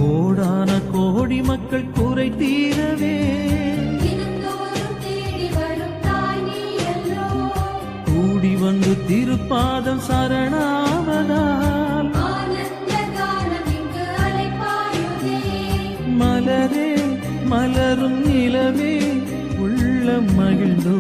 கோடான கோடி மக்கள் குறை தீரவே கூடி வந்து திருப்பாதம் சரணாவதால் மலரே மலரும் நிலவே உள்ளம் மகிழ்ந்தோ